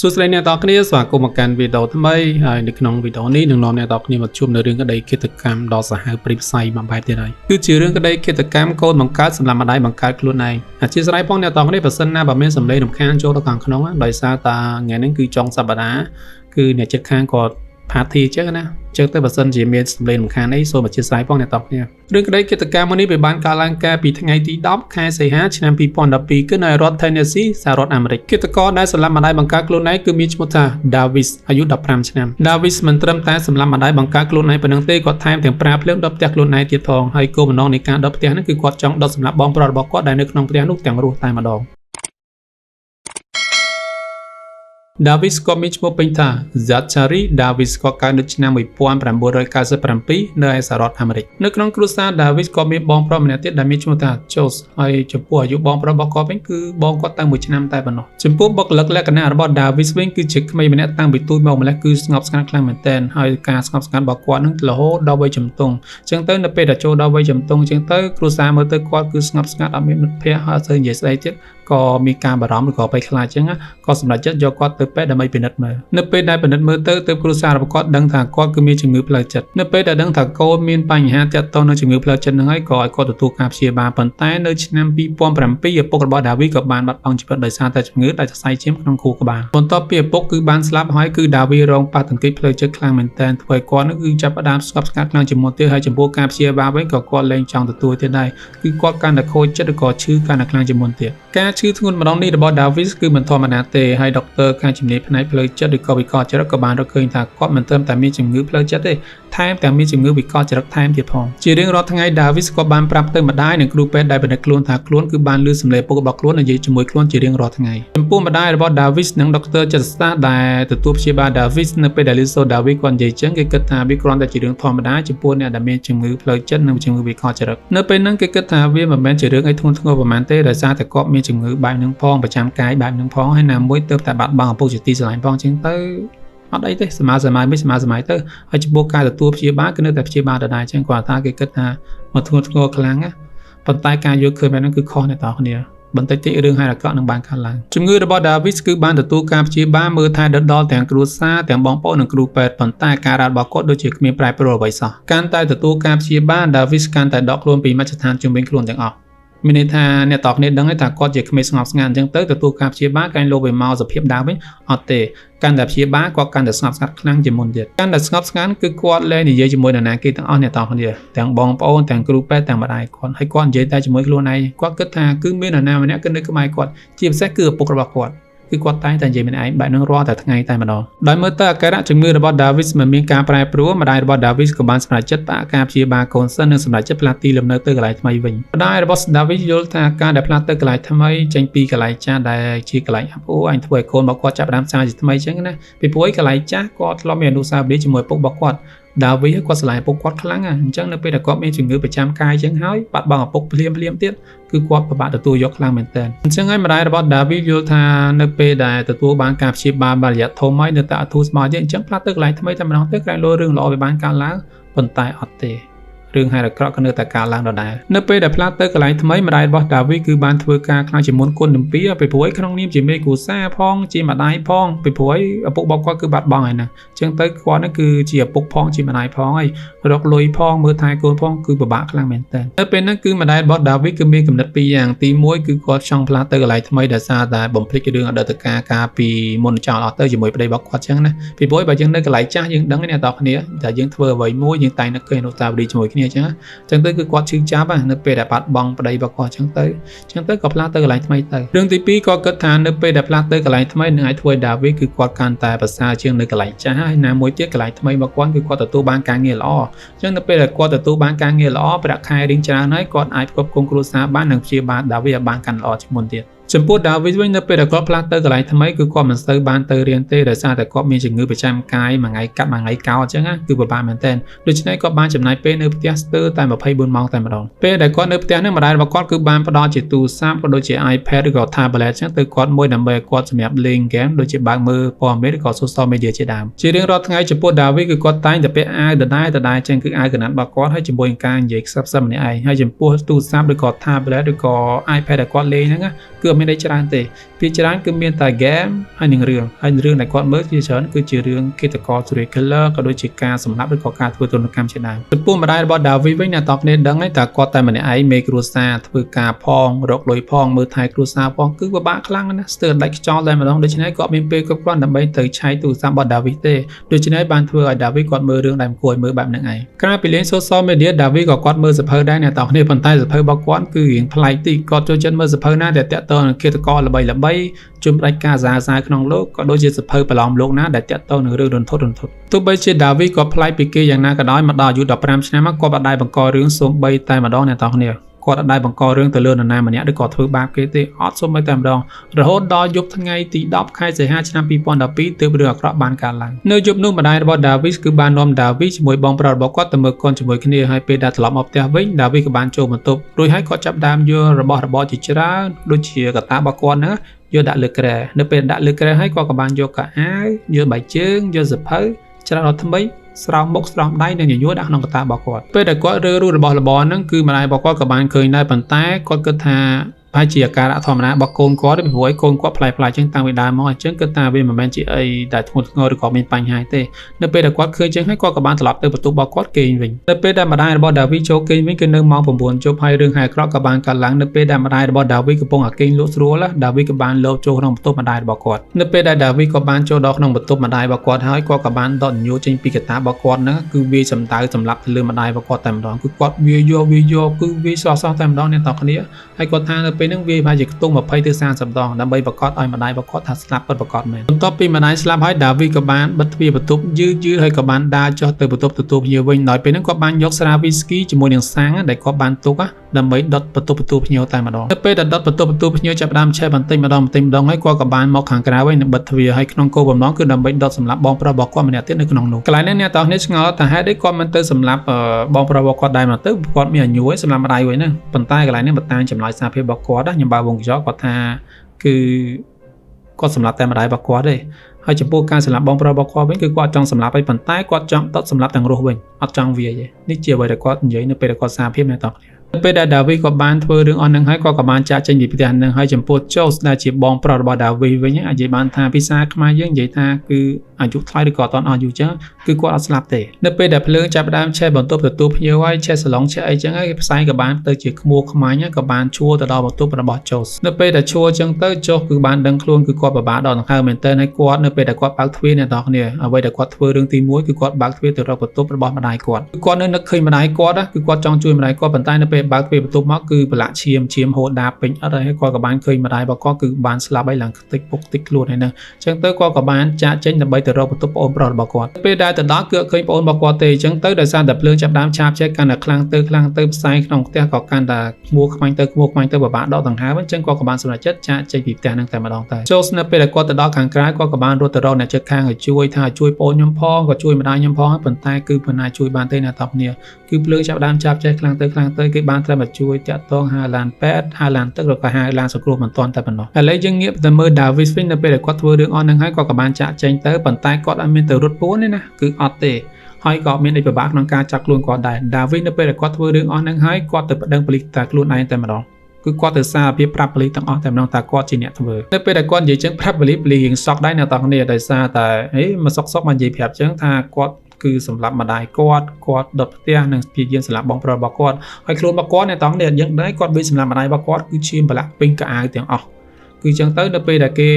សួស្តីអ្នកទាំងអស់គ្នាស្វាគមន៍មកកាន់វីដេអូថ្មីហើយនៅក្នុងវីដេអូនេះនឹងនាំអ្នកទាំងអស់គ្នាមកជួបនៅរឿងក្តីឃាតកម្មដ៏សាហាវព្រាយផ្សៃមួយបែបទៀតហើយគឺជារឿងក្តីឃាតកម្មកូនបង្កើតសម្រាប់ម្ដាយបង្កើតខ្លួនឯងអធិស្ឋានផងអ្នកទាំងអស់គ្នាបើសិនណាបើមានសម្លេងរំខានចូលទៅខាងក្នុងដោយសារតាថ្ងៃនេះគឺចុងសប្តាហ៍គឺអ្នកចិត្តខាងគាត់ផាធីចឹងណាចឹងទៅបើសិនជាមានសម្លេងរំខានអីសូមអធិស្ឋានផងអ្នកទាំងអស់គ្នារឿងក្តីឃាតកម្មមួយនេះវាបានកើតឡើងកាលពីថ្ងៃទី10ខែសីហាឆ្នាំ2012គឺនៅរដ្ឋ Tennessee សហរដ្ឋអាមេរិកឃាតករដែលសម្លាប់ម្ដាយបង្កើតខ្លួនឯងគឺមានឈ្មោះថា Davis អាយុ15ឆ្នាំ Davis មិនត្រឹមតែសម្លាប់ម្ដាយបង្កើតខ្លួនឯងប៉ុណ្ណឹងទេគាត់ថែមទាំងប្រើភ្លើងដុតផ្ទះខ្លួនឯងទៀតផងហើយគោលបំណងនៃការដុតផ្ទះនេះគឺគាត់ចង់ដុតសម្លាប់បងប្រុសរបស់គាត់ដែលនៅក្នុងផ្ទះនោះទាំងរស់តែម្ដងDavis ក៏មានឈ្មោះពេញថា Zachary Davis គាត់កើតនៅឆ្នាំ1997នៅឯសហរដ្ឋអាមេរិកនៅក្នុងគ្រួសារ Davis ក៏មានបងប្រុសម្នាក់ទៀតដែលមានឈ្មោះថា Josh ហើយចំពោះអាយុបងប្រុសរបស់គាត់វិញគឺបងគាត់តែ1ឆ្នាំតែប៉ុណ្ណោះចំពោះបុគ្គលិកលក្ខណៈរបស់ Davis វិញគឺជាក្មេងម្នាក់តាំងពីទូចមកម្លេះគឺស្ងប់ស្ងាត់ខ្លាំងមែនទែនហើយការស្ងប់ស្ងាត់របស់គាត់នឹងរហូតដល់វ័យជំទង់អញ្ចឹងទៅនៅពេលដែលចូលដល់វ័យជំទង់អញ្ចឹងទៅគ្រួសារមើលទៅគាត់គឺស្ងប់ស្ងាត់អត់មានមិត្តភ័ក្តិហើយអត់សូវនិយាយស្ដីទៀតក៏មានការបារម្ភឬក៏ភ័យខ្លាចអញ្ចឹងក៏សម្រេចចិត្តយកគាត់ទៅពេទ្យដើម្បីពិនិត្យមើលនៅពេលដែលពិនិត្យមើលទៅគ្រួសាររបស់គាត់ដឹងថាគាត់គឺមានជំងឺផ្លូវចិត្តនៅពេលដែលដឹងថាកូនមានបញ្ហាទាក់ទងនឹងជំងឺផ្លូវចិត្តហ្នឹងហើយក៏ឲ្យគាត់ទទួលការព្យាបាលប៉ុន្តែនៅឆ្នាំ2007ឪពុករបស់ Davis ក៏បានបាត់បង់ជីវិតដោយសារតែជំងឺដែលសរសៃឈាមក្នុងខួរក្បាលបន្ទាប់ពីឪពុកគឺបានស្លាប់ហើយគឺ Davis រងប៉ះទង្គិចផ្លូវចិត្តខ្លាំងមែនទែនធ្វើឲ្យគាត់នឹងគឺចាប់ផ្ដើមស្កប់ស្ងាត់ខ្លាំងជាងមុនទៀតហើយចំពោះការព្យាបាលវិញក៏គាត់លែងចង់ទទួលទៀតដែរគឺគាត់កាន់តែខូចចិត្តឬក៏ឈឺកាន់តែខ្លាំងជាងមុនទៀតការឈឺធ្ងន់ម្ដងនេះរបស់ Davis គឺមិនធម្មតាទេហើយដុកទ័រខាងជំនាញផ្នែកផ្លូវចិត្តឬក៏វិកលចរិតក៏បានរកឃើញថាគាត់មិនត្រឹមតែមានជំងឺផ្លូវចិត្តទេថែមទាំងមានជំងឺវិកលចរិតថែមទៀតផងជារៀងរាល់ថ្ងៃ Davis ក៏បានប្រាប់ទៅម្ដាយនិងគ្រូពេទ្យដែលពិនិត្យខ្លួនថាខ្លួនគឺបានឮសំឡេងពុករបស់ខ្លួននិយាយជាមួយខ្លួនជារៀងរាល់ថ្ងៃចំពោះម្ដាយរបស់ Davis និងដុកទ័រចិត្តសាស្ត្រដែលទទួលព្យាបាល Davis នៅពេលដែលឮសូរ Davis គាត់និយាយចឹងគេគិតថាវាគ្រាន់តែជារឿងធម្មតាចំពោះអ្នកដែលមានជំងឺផ្លូវចិត្តនិងជំងឺវិកលចរិតនៅពេលហ្នឹងគេគិតថាវាមិនមែនជារឿងអីធ្ងន់ធ្ងរប៉ុន្មានទេដោយសារតែគាត់មានជំងឺបែបហ្នឹងផងប្រចាំកាយបែបហ្នឹងផងហើយណាមួយទើបតែបាត់បង់ឪពុកជាទីស្រឡាញ់ផងចឹងទៅអត់អីទេសម័យទៅហើយចំពោះការទទួលព្យាបាលគឺនៅតែព្យាបាលដដែលចឹងគាត់ថាគេគិតថាមកធ្ងន់ធ្ងរខ្លាំងណាប៉ុន្តែការយល់ឃើញបែបហ្នឹងគឺខុសអ្នកទាំងគ្នាបន្តិចតិចរឿងហេតុអាក្រក់នឹងបានកើតឡើងជំងឺរបស់ Davis គឺបានទទួលការព្យាបាលមើលថែដិតដល់ទាំងគ្រួសារទាំងបងប្អូននិងគ្រូពេទ្យប៉ុន្តែការរ៉ាត់របស់គាត់ដូចជាគ្មានប្រែប្រួលអ្វីសោះកាន់តែទទួលការព្យាបាល Davis កាន់តែដកខ្លួនពីមជ្ឈដ្ឋានជំនាញខ្លួនទាំងអស់មានន័យថាអ្នកតោះគ្នាដឹងថាគាត់ជាក្មេងស្ងប់ស្ងាត់អញ្ចឹងទៅទទួលការព្យាបាលកាញ់លោកវិញមកសភាពដើមវិញអត់ទេកាន់តែព្យាបាលគាត់កាន់តែស្ងប់ស្ងាត់ខ្លាំងជាងមុនទៀតកាន់តែស្ងប់ស្ងាត់គឺគាត់លែងនិយាយជាមួយនរណាគេទាំងអស់អ្នកតោះគ្នាទាំងបងប្អូនទាំងគ្រូពេទ្យទាំងម្ដាយគាត់ហើយគាត់និយាយតែជាមួយខ្លួនឯងគាត់គិតថាគឺមាននរណាម្នាក់គឺនៅក្បែរគាត់ជាពិសេសគឺឪពុករបស់គាត់គឺគាត់តែងតែនិយាយម្នាក់ឯងបែបហ្នឹងរាល់តែថ្ងៃតែម្ដងដោយមើលទៅអាការៈជំងឺរបស់ Davis មិនមានការប្រែប្រួលម្ដាយរបស់ Davis ក៏បានសម្រេចចិត្តផ្អាកការព្យាបាលកូនសិននិងសម្រេចចិត្តផ្លាស់ទីលំនៅទៅកន្លែងថ្មីវិញម្ដាយរបស់ Davis យល់ថាការដែលផ្លាស់ទៅកន្លែងថ្មីចេញពីកន្លែងចាស់ដែលជាកន្លែងអាប់អូអញធ្វើឲ្យកូនរបស់គាត់ចាប់ផ្ដើមសារជាថ្មីចឹងណាពីព្រោះកន្លែងចាស់គាត់ធ្លាប់មានអនុស្សាវរីយ៍ជាមួយពុករបស់គាត់Davis គាត់ស្រឡាញ់ឪពុកគាត់ខ្លាំងណាស់អញ្ចឹងនៅពេលដែលគាត់មានជំងឺប្រចាំកាយចឹងហើយបាត់បង់ឪពុកភ្លាមទៀតគឺគាត់ពិបាកទទួលយកខ្លាំងមែនទែនអញ្ចឹងហើយម្ដាយរបស់ Davis យល់ថានៅពេលដែលទទួលបានការព្យាបាលបានរយៈធំហើយនៅតែអត់ធូរស្បើយទេអញ្ចឹងផ្លាស់ទៅកន្លែងថ្មីតែម្ដងទៅក្រែងលោរឿងល្អវាបានកើតឡើងប៉ុន្តែអត់ទេរឿងហេតុអាក្រក់ក៏នៅតែកើតឡើងដដែលនៅពេលដែលផ្លាស់ទៅកន្លែងថ្មីម្ដាយរបស់ Davis គឺបានធ្វើការខ្លាំងជាងមុនគុណទាំងពីរពីព្រោះក្នុងនាមជាមេគ្រួសារផងជាម្ដាយផងពីព្រោះឪពុករបស់គាត់គឺបាត់បង់ហើយណាអញ្ចឹងទៅគាត់នឹងគឺជាឪពុកផងជាម្ដាយផងហើយរកលុយផងមើលថែកូនផងគឺពិបាកខ្លាំងមែនតើនៅពេលហ្នឹងគឺម្ដាយរបស់ Davis គឺមានគំនិតពីរយ៉ាងទី1គឺគាត់ចង់ផ្លាស់ទៅកន្លែងថ្មីដោយសារតែបំភ្លេចរឿងអតីតកាលកាលពីមុនចោលអត់ទៅជាមួយប្តីរបស់គាត់អញ្ចឹងណាពីព្រោះបើយើងនៅកន្លែងចាស់យើងដឹងអ្នកនរគ្នាតែយើងធ្វើអ្វីមួយយើងតែងនឹកឃើញអនុស្សាវរីយ៍ជាមួយគ្នាអញ្ចឹងទៅគឺគាត់ឈឺចាប់នៅពេលដែលបាត់បង់ប្តីរបស់គាត់អញ្ចឹងទៅក៏ផ្លាស់ទៅកន្លែងថ្មីទៅរឿងទី2ក៏គិតថានៅពេលដែលផ្លាស់ទៅកន្លែងថ្មីនឹងឲ្យធ្វើឲ្យ Davis គឺគាត់កាន់តែប្រសើរជាងនៅកន្លែងចាស់ហើយណាមួយទៀតកន្លែងថ្មីរបស់គាត់គឺគាត់ទទួលបានការងារល្អអញ្ចឹងនៅពេលដែលគាត់ទទួលបានការងារល្អប្រាក់ខែរៀងច្រើនហើយគាត់អាចផ្គត់ផ្គង់គ្រួសារបាននិងព្យាបាល Davis ឲ្យបានកាន់ល្អជាងមុនទៀតចំពោះ Davis វិញនៅពេលដែលគាត់ផ្លាស់ទៅកន្លែងថ្មីគឺគាត់មិនសូវបានទៅរៀនទេដោយសារតែគាត់មានជំងឺប្រចាំកាយមួយថ្ងៃកាត់មួយថ្ងៃកោអញ្ចឹងគឺពិបាកមែនទែនដូច្នេះគាត់បានចំណាយពេលនៅផ្ទះស្ទើរតែ24ម៉ោងតែម្ដងពេលដែលគាត់នៅផ្ទះហ្នឹងម្ដាយរបស់គាត់គឺបានផ្ដល់ជាទូរស័ព្ទក៏ដូចជា iPad ឬក៏ tablet អញ្ចឹងទៅគាត់មួយដើម្បីឲ្យគាត់សម្រាប់លេងហ្គេមដូចជាបើកមើលព័ត៌មានឬក៏ social media ជាដើមជារៀងរាល់ថ្ងៃចំពោះ Davis គឺគាត់តែងតែពាក់អាវដដែលអញ្ចឹងគឺអាវកណាត់របស់គាត់ហើយជាមួយនឹងការនិយាយខ្សឹបម្នាក់ឯងហើយចំពោះទូរស័ព្ទឬក៏ tablet ឬក៏ iPad ដែលគាត់លេងហ្នឹងគឺ មានអីច្រើនទេពីច្រើនគឺមានតែ game ហើយនឹងរឿងដែលគាត់មើលជាច្រើនគឺជារឿងឃាតករ serial killer ក៏ដូចជាការសម្លាប់ឬក៏ការធ្វើទណ្ឌកម្មជាដើមចំពោះម្ដាយរបស់ David វិញអ្នកនរគ្នាដឹងហើយតើគាត់តែម្នាក់ឯងមេគ្រួសារធ្វើការផងរកលុយផងមើលថែគ្រួសារផងគឺពិបាកខ្លាំងណាស់ស្ទើរដាច់ខ្យល់តែម្ដងដូច្នេះគាត់មានពេលគ្រប់គ្រាន់ដើម្បីទៅឆែកទូរស័ព្ទរបស់ David ទេដូច្នេះបានធ្វើឲ្យ David គាត់មើលរឿងដែលមិនគួរឲ្យមើលបែបហ្នឹងឯងក្រៅពីលេង social media David ក៏គាត់មើលសៀវភៅដែរអ្នកនរគ្នាប៉ុន្តែសៀវភៅរបស់គាត់គឺរៀងប្លែកតិចគាត់ចូលចិត្តមើលសៀវភៅណាដែលតាក់ទងនឹងឃាតករល្បីៗជំផ្ដាច់ការសារក្នុងលោកក៏ដូចជាសៀវភៅប្រឡំលោកណាដែលតាក់ទងនឹងរឿងរន្ធត់ទោះបីជា David គាត់ប្លែកពីគេយ៉ាងណាក៏ដោយមកដល់អាយុ15ឆ្នាំមកគាត់បានដែរបង្ករឿងសូម្បីតែម្ដងអ្នកនរគ្នាគាត់អាចបង្ករឿងទៅលើនរណាម្នាក់ឬក៏ធ្វើបាបគេទេអត់សូម្បីតែម្ដងរហូតដល់យប់ថ្ងៃទី10ខែសីហាឆ្នាំ2012ទើបរឿងអាក្រក់បានកើតឡើងនៅយប់នោះម្ដាយរបស់ David គឺបាននាំ David ជាមួយបងប្រុសរបស់គាត់ទៅមើលកូនជាមួយគ្នាហើយពេលដែលត្រឡប់មកផ្ទះវិញ David ក៏បានចូលបន្ទប់រួចហើយគាត់ចាប់ដើមយករបស់របរជាច្រើនដូចជាកតារបស់គាត់ហ្នឹងយកដាក់លើគ្រែនៅពេលដាក់លើគ្រែហើយគាត់ក៏បានយកកៅអៅយកបាយជើងយកសភៅច្រើនអត់ថ្មីស្រោមមុខស្រោមដៃនិងញញួរដាក់ក្នុងកតារបស់គាត់ពេលដែលគាត់រើរបស់របរហ្នឹងគឺម្ដាយរបស់គាត់ក៏បានឃើញដែរប៉ុន្តែគាត់គិតថាប្រហែលជាអាការៈធម្មតារបស់កូនគាត់ពីព្រោះឲ្យកូនគាត់ប្លែកៗចឹងតាំងពីដើមមកអញ្ចឹងគិតថាវាមិនមែនជាអីដែលធ្ងន់ធ្ងរឬក៏មានបញ្ហាទេនៅពេលដែលគាត់ឃើញចឹងហើយគាត់ក៏បានត្រឡប់ទៅបន្ទប់របស់គាត់គេងវិញនៅពេលដែលម្ដាយរបស់ David ចូលគេងវិញគឺនៅម៉ោង 9 យប់ហើយរឿងហែអាក្រក់ក៏បានកើតឡើងនៅពេលដែលម្ដាយរបស់ David កំពុងអាគេងលក់ស្រួល David ក៏បានលោបចូលក្នុងបន្ទប់ម្ដាយរបស់គាត់នៅពេលដែល David ក៏បានចូលដល់ក្នុងបន្ទប់ម្ដាយរបស់គាត់ហើយគាត់ក៏បានដកញញួរចេញពីកតារបស់គាត់ហ្នឹងគឺវាសម្ដៅសម្រាប់ទៅលើម្ដាយរបស់គាត់តែម្ដងគឺគាត់វាយកគឺវាសោះតែម្ដងអ្នកនរគ្នាហើយគាត់ថានៅពេលហ្នឹងវាប្រហែលជាខ្ទង់20ទៅ30ដងដើម្បីប្រកាសឲ្យម្ដាយរបស់គាត់ថាស្លាប់ពិតប្រាកដមែនបន្ទាប់ពីម្ដាយស្លាប់ហើយ David ក៏បានបិទទ្វារបន្ទប់យឺតហើយក៏បានដើរចុះទៅបន្ទប់ទទួលភ្ញៀវវិញដោយពេលហ្នឹងគាត់បានយកស្រាវីស្គីជាមួយនឹងសាំងដែលគាត់បានទុកដើម្បីដុតបន្ទប់ទទួលភ្ញៀវតែម្ដងនៅពេលដែលដុតបន្ទប់ទទួលភ្ញៀវចាប់ផ្ដើមឆេះបន្តិចម្ដងហើយគាត់ក៏បានមកខាងក្រៅវិញនិងបិទទ្វារហើយក្នុងគោលបំណងគឺដើម្បីដុតសម្លាប់បងប្រុសរបស់គាត់ម្នាក់ទៀតនៅក្នុងនោះកន្លែងនេះអ្នកទាំងនេះឆ្ងល់ថាហេតុអីគាត់មិនទៅសម្លាប់បងប្រុសរបស់គាត់ដែរមកទៅគាត់មានអាយុសម្លាប់ម្ដាយវិញហ្នឹងប៉ុន្តែកន្លែងនេះបើតាមចម្លើយសារភាពរបស់គាត់ខ្ញុំបើវងកញ្ចក់គាត់ថាគឺគាត់សម្លាប់តែម្ដាយរបស់គាត់ទេហើយចំពោះការសម្លាប់បងប្រុសរបស់គាត់វិញគឺគាត់ចង់សម្លាប់ហើយប៉ុន្តែគាត់ចង់ដុតសម្លាប់ទាំងរស់វិញអត់ចង់វាយទេនេះជាអ្វីដែលគាត់និយាយនៅពេលដែលគាត់សារភាពអ្នកទាំងគ្នានៅពេលដែល David ក៏បានធ្វើរឿងអស់នឹងហើយគាត់ក៏បានចាកចេញពីផ្ទះនឹងហើយចំពោះ Jose ដែលជាបងប្រុសរបស់ David វិញអាចនិយាយបានថាភាសាខ្មែរយើងនិយាយថាគឺអាយុថ្លៃឬក៏អត់អស់អាយុចឹងគឺគាត់អត់ស្លាប់ទេនៅពេលដែលភ្លើងចាប់ផ្ដើមឆេះបន្ទប់ទទួលភ្ញៀវហើយឆេះសាឡុងឆេះអីចឹងហើយផ្សែងក៏បានទៅជាខ្មួខ្មាញ់ក៏បានឈួរទៅដល់បន្ទប់របស់ Jose នៅពេលដែលឈួរចឹងទៅ Jose គឺបានដឹងខ្លួនគឺគាត់ពិបាកដល់ដង្ហើមមែនទែនហើយគាត់នៅពេលដែលគាត់បើកទ្វារអ្នកនរគ្នាអ្វីដែលគាត់ធ្វើរឿងទី1គឺគាត់បើកទ្វារទៅរកបន្ទប់របស់ម្ដាយគាត់គឺគាត់នៅនឹកឃើញម្ដាយគាត់គឺគាត់ចង់ជួយម្ដាយគាត់ប៉ុន្តែនៅពេលបើកទ្វារបន្ទប់មកគឺប្រឡាក់ឈាមហូរដាពេញអត់ហើយគាត់ក៏បានឃើញម្ដាយរបស់គាត់គឺបានស្លាប់ហើយឡើងខ្ទេចពុកតិចខ្លួនហើយហ្នឹងអញ្ចឹងទៅគាត់ក៏បានចាកចេញដើម្បីទៅរកបន្ទប់ប្អូនប្រុសរបស់គាត់ពេលដែលទៅដល់គឺឃើញប្អូនរបស់គាត់ទេអញ្ចឹងទៅដោយសារតែភ្លើងចាប់ដើមឆាបឆេះកាន់តែខ្លាំងទៅផ្សែងក្នុងផ្ទះក៏កាន់តែខ្មួខ្មាញ់ទៅពិបាកដកដង្ហើមអញ្ចឹងគាត់ក៏បានសម្រេចចិត្តចាកចេញពីផ្ទះហ្នឹងតែម្ដងតែចូលនៅពេលដែលគាត់ទៅដល់ខាងក្រៅគាត់ក៏បានរត់ទៅរកអ្នកជិតខាងឲ្យជួយប្អូនខ្ញុំផងក៏ជួយម្ដាយខ្ញុំផងប៉ុន្តែគឺមិនអាចជួយបានទេអ្នកទាំងគ្នាគឺភ្លើងចាប់ដើមឆាបឆេះខ្លាំងទៅគេបានត្រឹមតែជួយតាក់ទងហៅឡានពេទ្យហៅឡានទឹកឬក៏ហៅឡានសង្គ្រោះបន្ទាន់តែប៉ុណ្ណោះឥឡូវយើងងាកទៅមើល David វិញនៅពេលដែលគាត់ធ្វើរឿងអស់ហ្នឹងហើយគាត់ក៏បានចាកចេញទៅប៉ុន្តែគាត់អត់មានទៅរត់ពួនទេណាគឺអត់ទេហើយក៏មានអីពិបាកក្នុងការចាប់ខ្លួនគាត់ដែរ David នៅពេលដែលគាត់ធ្វើរឿងអស់ហ្នឹងហើយគាត់ទៅប្តឹងប៉ូលីសតែខ្លួនឯងតែម្ដងគឺគាត់ទៅសារភាពប្រាប់ប៉ូលីសទាំងអស់តែម្ដងថាគាត់ជាអ្នកធ្វើនៅពេលដែលគាត់និយាយចឹងប្រាប់ប៉ូលីសរៀងសក់ដែរអ្នកទាំងគ្នាដោយសារតែមកសក់មកនិយាយប្រាប់ចឹងថាគាត់គឺសម្រាប់ម្ដាយគាត់ដុតផ្ទះនិងព្យាយាមសម្លាប់បងប្រុសរបស់គាត់ហើយខ្លួនរបស់គាត់អ្នកទាំងនេះយើងដែរគាត់វាសម្លាប់ម្ដាយរបស់គាត់គឺឈាមប្រឡាក់ពេញកៅអៅទាំងអស់គឺចឹងទៅនៅពេលដែលគេ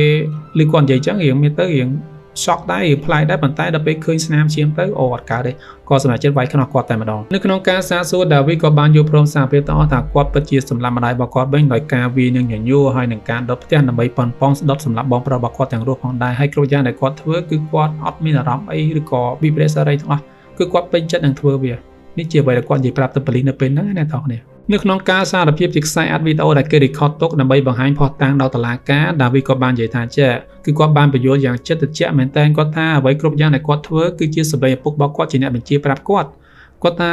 ឮគាត់និយាយចឹងរៀងមានទៅរៀងសក់ដែរប្លែកដែរប៉ុន្តែដល់ពេលឃើញស្នាមឈាមទៅអត់កើតទេគាត់សម្រេចចិត្តវាយខ្នោះគាត់តែម្ដងនៅក្នុងការសាកសួរ David ក៏បានយល់ព្រមសារភាពទាំងអស់ថាគាត់ពិតជាសម្លាប់ម្ដាយរបស់គាត់វិញដោយការវាយនឹងញញួរហើយនឹងការដុតផ្ទះដើម្បីប៉ុនប៉ងស្ដុតសម្លាប់បងប្រុសរបស់គាត់ទាំងរស់ផងដែរហើយគ្រប់យ៉ាងដែលគាត់ធ្វើគឺគាត់អត់មានអារម្មណ៍អីឬក៏វិប្បដិសារីទាំងអស់គឺគាត់ពេញចិត្តនឹងធ្វើវានេះជាអ្វីដែលគាត់និយាយប្រាប់ទៅប៉ូលីសនៅពេលហ្នឹងណាបងប្អូននៅក្នុងការសារភាពជាខ្សែអាត់វីដេអូដែលគេ record ទុកដើម្បីបង្ហាញភស្តុតាងដល់តុលាការ David ក៏បាននិយាយថាចាគឺគាត់បានបញ្យល់យ៉ាងចិត្តត្រជាក់មែនតើគាត់ថាអ្វីគ្រប់យ៉ាងដែលគាត់ធ្វើគឺជាសម្ដីឪពុករបស់គាត់ជាអ្នកបញ្ជាប្រាប់គាត់ គាត់ថា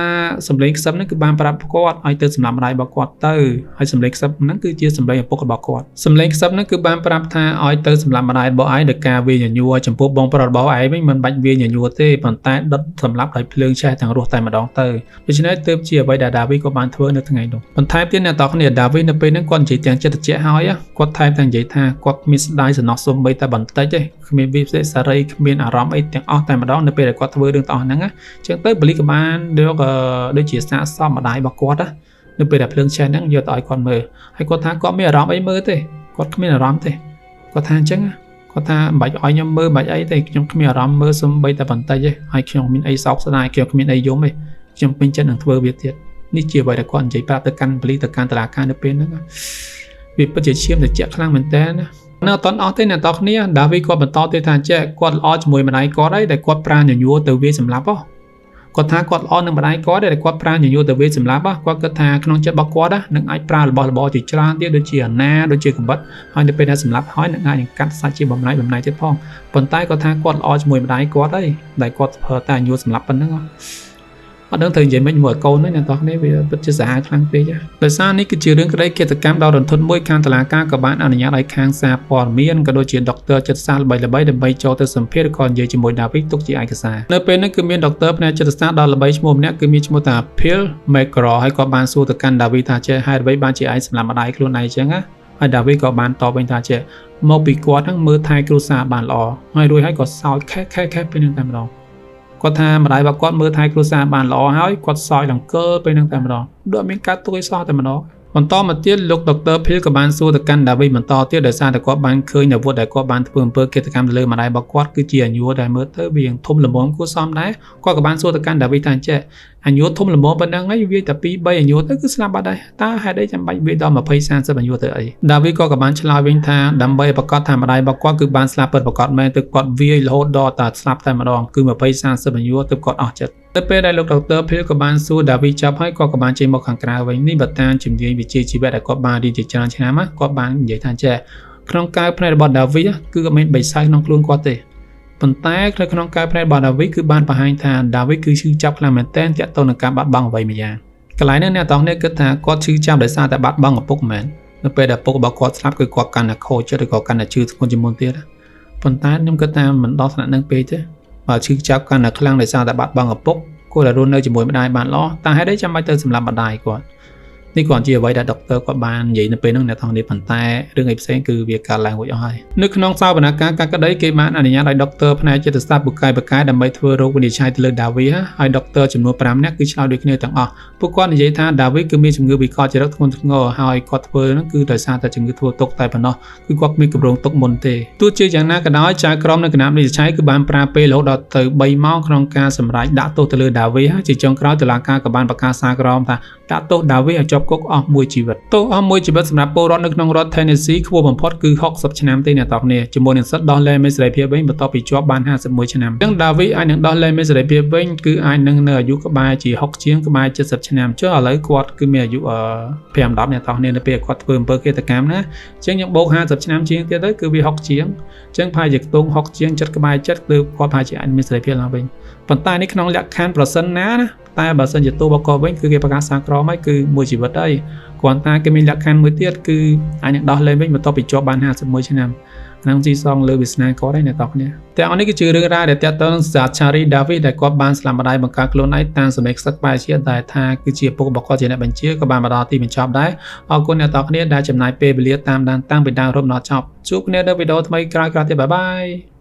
សម្លេងខ្សឹបហ្នឹងគឺបានប្រាប់គាត់ឲ្យទៅសម្រាប់ម្ដាយរបស់គាត់ទៅហើយសម្លេងខ្សឹបហ្នឹងគឺជាសម្លេងឪពុករបស់គាត់សម្លេងខ្សឹបហ្នឹងគឺបានប្រាប់ថាឲ្យទៅសម្រាប់ម្ដាយរបស់ឯងដោយការវាយញញួរចំពោះបងប្រុសរបស់ឯងវិញមិនបាច់វាយញញួរទេប៉ុន្តែដុតសម្រាប់ដោយភ្លើងឆេះទាំងរស់តែម្ដងទៅដូច្នេះទើបជាអ្វីដែលដាវីក៏បានធ្វើនៅថ្ងៃនោះបន្ថែមទៀតអ្នកនរគ្នាដាវីនៅពេលហ្នឹងគាត់និយាយទាំងចិត្តត្រជាក់ហើយគាត់ថែមទាំងនិយាយថាគាត់គ្មានស្ដាយសំណោះសូម្បីតែបន្តិចទេគ្មានវិបសេសារីគ្មានអារម្មណ៍អីទាំងអស់តែម្ដងនៅពេលដែលគាត់ធ្វើរឿងទាំងអស់ហ្នឹងអញ្ចឹងទៅបលីក៏បានយកដូចជាសាកសមម្ដាយរបស់គាត់នៅពេលដែលភ្លើងឆេះហ្នឹងយកទៅឲ្យគាត់មើលហើយគាត់ថាគាត់មានអារម្មណ៍អីមើលទេគាត់គ្មានអារម្មណ៍ទេគាត់ថាអញ្ចឹងគាត់ថាមិនបាច់ឲ្យខ្ញុំមើលមិនបាច់អីទេខ្ញុំគ្មានអារម្មណ៍មើលសំបីតែបន្តិចទេហើយខ្ញុំមានអីសោកស្ដាយខ្ញុំគ្មានអីយំទេខ្ញុំពេញចិត្តនឹងធ្វើវាទៀតនេះជាអ្វីដែលគាត់និយាយប្រាប់ទៅកាន់ប៉ូលីសទៅកាន់តុលាការនៅពេលហ្នឹងវាពិតជាឈាមត្រជាក់ខ្លាំងមែនតើនៅអត់តន់អស់ទេអ្នកនរគ្នាដាវីគាត់បន្តទៀតថាចេះគាត់ល្អជាមួយម្ដាយគាត់ហើយដែលគាត់ប្រាញញួរទៅវាសម្លាប់គាត់ថាគាត់ល្អនឹងម្ដាយគាត់ដែលគាត់ប្រាញញួរទៅវាសម្លាប់គាត់គិតថាក្នុងចិត្តរបស់គាត់នឹងអាចប្រើរបស់របរជាច្រើនទៀតដូចជាអាណាដូចជាកំបិតហើយនៅពេលដែលសម្លាប់ហើយនឹងអាចកាត់សាច់ជាបំណែកទៀតផងប៉ុន្តែគាត់ថាគាត់ល្អជាមួយម្ដាយគាត់ហើយដែលគាត់ធ្វើតែញួរសម្លាប់ប៉ុណ្្នឹងអត់ដឹងត្រូវនិយាយមិនមួយកូននេះអ្នកនរគ្នាវាពិតជាសាហាវខ្លាំងពេកដោយសារនេះគឺជារឿងក្តីឃាតកម្មដ៏រន្ធត់មួយខាងតុលាការក៏បានអនុញ្ញាតឲ្យខាងសារព័ត៌មានក៏ដូចជាដុកទ័រចិត្តសាស្ត្រល្បីៗដើម្បីចូលទៅសម្ភាសក៏និយាយជាមួយដាវីទុកជាឯកសារនៅពេលនេះគឺមានដុកទ័រផ្នែកចិត្តសាស្ត្រដ៏ល្បីឈ្មោះម្នាក់គឺមានឈ្មោះថា Phil McGraw ហើយក៏បានសួរទៅកាន់ដាវីថាចេះហេតុអ្វីបានជាឯងសម្លាប់ម្ដាយខ្លួនឯងអញ្ចឹងហើយដាវីក៏បានតបវិញថាចេះមកពីគាត់ហ្នឹងមើលថែគ្រួសារបានល្អហើយរួចហើយក៏សោចខេពេលនឹងតែម្ដងគាត់ថាម្ដាយរបស់គាត់មើលថែគ្រួសារបានល្អហើយគាត់សោយដង្កើពេលនឹងតែម្ដងដូចមានការទួយសោះតែម្ដងបន្តមកទៀតលោកដុកទ័រភីលក៏បានសួរទៅកាន់ដាវីបន្តទៀតដោយសារតែគាត់បានឃើញអាវុធដែលគាត់បានធ្វើអំពើឃាតកម្មទៅលើម្ដាយរបស់គាត់គឺជាអាយុដែលមើលទៅវាយ៉ាងធំល្មមគួរសមដែរគាត់ក៏បានសួរទៅកាន់ដាវីថាចេះអាយុធំល្មមប៉ុណ្ណឹងហើយវាតែ2 3អាយុទៅគឺស្លាប់បាត់ហើយតើហេតុអីចាំបាច់វាដល់20 30អាយុទៅអីដាវីក៏បានឆ្លើយវិញថាដើម្បីប្រកាសថាម្ដាយរបស់គាត់គឺបានស្លាប់ពិតប្រាកដមែនទើបគាត់វាយរហូតដល់តែស្លាប់តែម្ដងគឺ20 30អាយុទើបគាត់អស់ចិត្តទៅពេលដែលលោកដុកទ័រភីលក៏បានសួរដាវីចាប់ហើយគាត់ក៏បានចេញមកខាងក្រៅវិញនេះបើតាមជំនាញវិជ្ជាជីវៈដែលគាត់បានរៀនជាច្រើនឆ្នាំគាត់បាននិយាយថាចេះក្នុងកាយផ្នែករបស់ដាវីគឺក៏មានបិសាចក្នុងខ្លួនគាត់ទេប៉ុន្តែក្នុងកាយផ្នែករបស់ដាវីគឺបានបង្ហាញថាដាវីគឺឈឺចាប់ខ្លាំងមែនទែនទាក់ទងនឹងការបាត់បង់អ្វីមួយយ៉ាងកន្លែងនេះអ្នកទាំងនេះគិតថាគាត់ឈឺចាប់ដោយសារតែបាត់បង់ឪពុកមែននៅពេលដែលឪពុករបស់គាត់ស្លាប់គឺគាត់កាន់តែខូចចិត្តឬក៏កាន់តែឈឺធ្ងន់ជាងមុនទៀតប៉ុន្តែខ្ញុំគិតថាមិនដល់ថ្នាក់នឹងពេកទេបើឈឺចាប់កាន់តែខ្លាំងដោយសារតែបាត់បង់ឪពុកគាត់ដែលរស់នៅជាមួយម្ដាយបានល្អតែហេតុអីចាំបាច់ទៅសម្លាប់ម្ដាយគាត់នេះគ្រាន់ជាអ្វីដែលដុកទ័រគាត់បាននិយាយនៅពេលហ្នឹងអ្នកទាំងនេះប៉ុន្តែរឿងអីផ្សេងគឺវាកើតឡើងរួចអស់ហើយនៅក្នុងសវនកម្មការក្តីគេបានអនុញ្ញាតឲ្យដុកទ័រផ្នែកចិត្តសាស្ត្រពូកែដើម្បីធ្វើរោគវិនិច្ឆ័យទៅលើដាវីហើយដុកទ័រចំនួន5នាក់គឺឆ្លើយដូចគ្នាទាំងអស់ពួកគាត់និយាយថាដាវីគឺមានជំងឺវិកលចរិតធ្ងន់ធ្ងរហើយគាត់ធ្វើហ្នឹងគឺដោយសារតែជំងឺធ្វើទុកតែប៉ុណ្ណោះគឺគាត់មានកម្រងទុកមុនទេទោះជាយ៉ាងណាក៏ដោយចៅក្រមនៅគណៈវិនិច្ឆ័យគឺបានប្រើពេលរហូតដល់ទៅ3ម៉ោងក្នុងការសម្រេចដាក់ទោសទៅលើដាវីជាចុងក្រោយតុលាការក៏បានប្រកាសសារក្រមថាដាក់ទោសដាវីឲ្យជាប់គុកអស់មួយជីវិតទោសអស់មួយជីវិតសម្រាប់ពលរដ្ឋនៅក្នុងរដ្ឋ Tennessee ខ្ពស់បំផុតគឺ60ឆ្នាំទេអ្នកទាំងគ្នាជាមួយនឹងសិទ្ធិដោះលែងមានសេរីភាពវិញបន្ទាប់ពីជាប់បាន51ឆ្នាំអញ្ចឹងដាវីអាចនឹងដោះលែងមានសេរីភាពវិញគឺអាចនឹងនៅអាយុក្បែរជា60ជាងក្បែរ70ឆ្នាំចុះឥឡូវគាត់គឺមានអាយុ5 10អ្នកទាំងគ្នានៅពេលគាត់ធ្វើអំពើឃាតកម្មណាអញ្ចឹងយើងបូក50ឆ្នាំជាងទៀតទៅគឺវា60ជាងអញ្ចឹងប្រហែលជាខ្ទង់60ជាង70ក្បែរ70គឺគាត់ប្រហែលជាអាចមានសេរីភាពឡើងវិញប៉ុន្តែនេះក្នុងលក្ខខណ្ឌប្រសិនណាតែបើសិនជាទោសបកវិញគឺគេប្រកាសសារក្រមហើយគឺមួយជីវិតហើយគ្រាន់តែគេមានលក្ខខណ្ឌមួយទៀតគឺអាចនឹងដោះលែងវិញបន្ទាប់ពីជាប់បាន51ឆ្នាំក្នុងទីសងលើវាសនាគាត់ឯអ្នកទាំងគ្នាទាំងអស់នេះគឺជារឿងរ៉ាវដែលទាក់ទងនឹងសាឆារីដាវីដែលគាត់បានស្លាប់ម្ដាយបង្កើតខ្លួនឯងតាមសម្លេងខ្សឹកបែរជាតិដែលថាគឺជាពុករបស់គាត់ជាអ្នកបញ្ជាក៏បានមកដល់ទីបញ្ចប់ដែរអរគុណអ្នកទាំងគ្នាដែលចំណាយពេលវេលាតាមដានតាំងពីដើមរហូតដល់ចប់ជួបគ្នានៅវីដេអូថ្មីក្រោយៗទៀតបាយបាយ